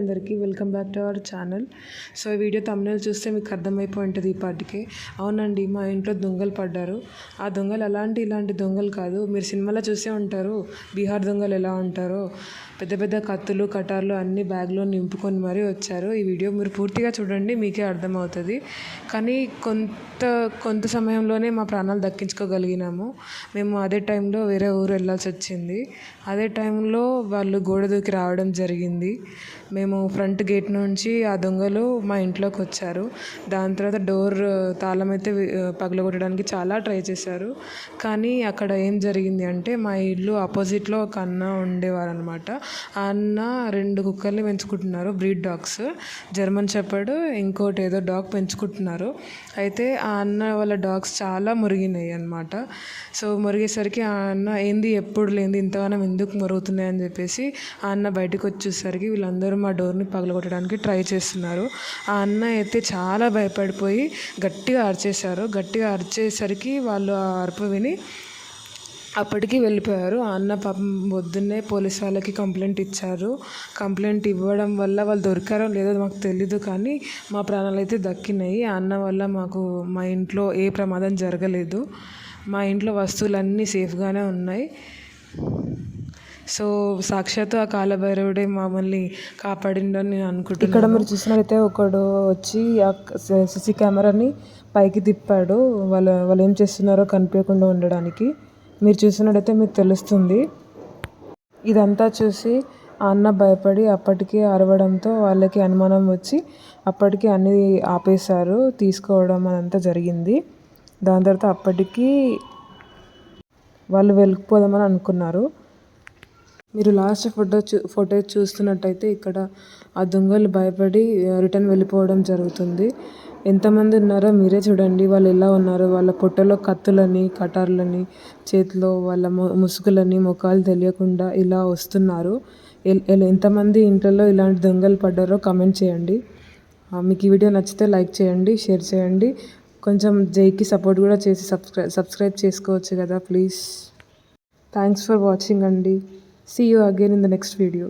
అందరికీ welcome back to our channel. So ఈ video thumbnail చూస్తే మీకు అర్థమైపోయి ఉంటుంది ఈ పాటికి. అవునండి, మా ఇంట్లో దొంగలు పడ్డారు. ఆ దొంగలు ఇలాంటి దొంగలు కాదు. మీరు సినిమాలో చూసే ఉంటారు బీహార్ దొంగలు ఎలా ఉంటారో. పెద్ద పెద్ద కత్తులు కటార్లు అన్నీ బ్యాగ్లో నింపుకొని మరీ వచ్చారు. ఈ వీడియో మీరు పూర్తిగా చూడండి, మీకే అర్థమవుతుంది. కానీ కొంత సమయంలోనే మా ప్రాణాలు దక్కించుకోగలిగినాము. మేము అదే టైంలో వేరే ఊరు వెళ్ళాల్సి వచ్చింది. అదే టైంలో వాళ్ళు గోడ దూకి రావడం జరిగింది. మేము ఫ్రంట్ గేట్ నుంచి ఆ దొంగలు మా ఇంట్లోకి వచ్చారు. దాని తర్వాత డోర్ తాళం అయితే పగలగొట్టడానికి చాలా ట్రై చేశారు. కానీ అక్కడ ఏం జరిగింది అంటే, మా ఇల్లు ఆపోజిట్లో ఒక అన్న ఉండేవారు అనమాట. ఆ అన్న 2 కుక్కల్ని పెంచుకుంటున్నారు, బ్రీడ్ డాగ్స్, జర్మన్ షెపర్డ్, ఇంకోటి ఏదో డాగ్ పెంచుకుంటున్నారు. అయితే ఆ అన్న వాళ్ళ డాగ్స్ చాలా మురిగినాయి అనమాట. సో మురిగేసరికి ఆ అన్న ఏంది ఎప్పుడు లేనిది ఇంతగానం ఎందుకు మురుగుతున్నాయి అని చెప్పేసి ఆ అన్న బయటకు వచ్చేసరికి వీళ్ళందరూ మా డోర్ని పగలగొట్టడానికి ట్రై చేస్తున్నారు. ఆ అన్న అయితే చాలా భయపడిపోయి గట్టిగా అరిచేశారు. గట్టిగా అరిచేసరికి వాళ్ళు ఆ అరుపు విని అప్పటికి వెళ్ళిపోయారు. ఆ అన్న పాపం పొద్దున్నే పోలీస్ వాళ్ళకి కంప్లైంట్ ఇచ్చారు. కంప్లైంట్ ఇవ్వడం వల్ల వాళ్ళు దొరికారో లేదో మాకు తెలీదు, కానీ మా ప్రాణాలు అయితే దక్కినాయి. ఆ అన్న వల్ల మా ఇంట్లో ఏ ప్రమాదం జరగలేదు. మా ఇంట్లో వస్తువులన్నీ సేఫ్గానే ఉన్నాయి. సో సాక్షాత్తు ఆ కాలభైరవుడే మమ్మల్ని కాపాడిండని నేను అనుకుంటున్నాను. ఇక్కడ మీరు చూసినట్లయితే ఒకడు వచ్చి ఆ సీసీ కెమెరాని పైకి తిప్పాడు, వాళ్ళు ఏం చేస్తున్నారో కనిపించకుండా ఉండడానికి. మీరు చూసినట్టయితే మీకు తెలుస్తుంది. ఇదంతా చూసి ఆ అన్న భయపడి అప్పటికే అరవడంతో వాళ్ళకి అనుమానం వచ్చి అప్పటికి అన్నీ ఆపేశారు, తీసుకోవడం అదంతా జరిగింది. దాని తర్వాత అప్పటికి వాళ్ళు వెళ్ళిపోదామని అనుకున్నారు. మీరు లాస్ట్ ఫోటేజ్ చూస్తున్నట్టయితే ఇక్కడ ఆ దొంగలు భయపడి రిటర్న్ వెళ్ళిపోవడం జరుగుతుంది. ఎంతమంది ఉన్నారో మీరే చూడండి, వాళ్ళు ఎలా ఉన్నారు. వాళ్ళ పొట్టలో కత్తులని కటార్లని, చేతిలో వాళ్ళ ముసుగులని, ముఖాలు తెలియకుండా ఇలా వస్తున్నారు. ఎంతమంది ఇంట్లో ఇలాంటి దొంగలు పడ్డారో కమెంట్ చేయండి. మీకు ఈ వీడియో నచ్చితే లైక్ చేయండి, షేర్ చేయండి. కొంచెం జైకి సపోర్ట్ కూడా చేసి సబ్స్క్రైబ్ చేసుకోవచ్చు కదా ప్లీజ్. థ్యాంక్స్ ఫర్ వాచింగ్ అండి. See you again in the next video.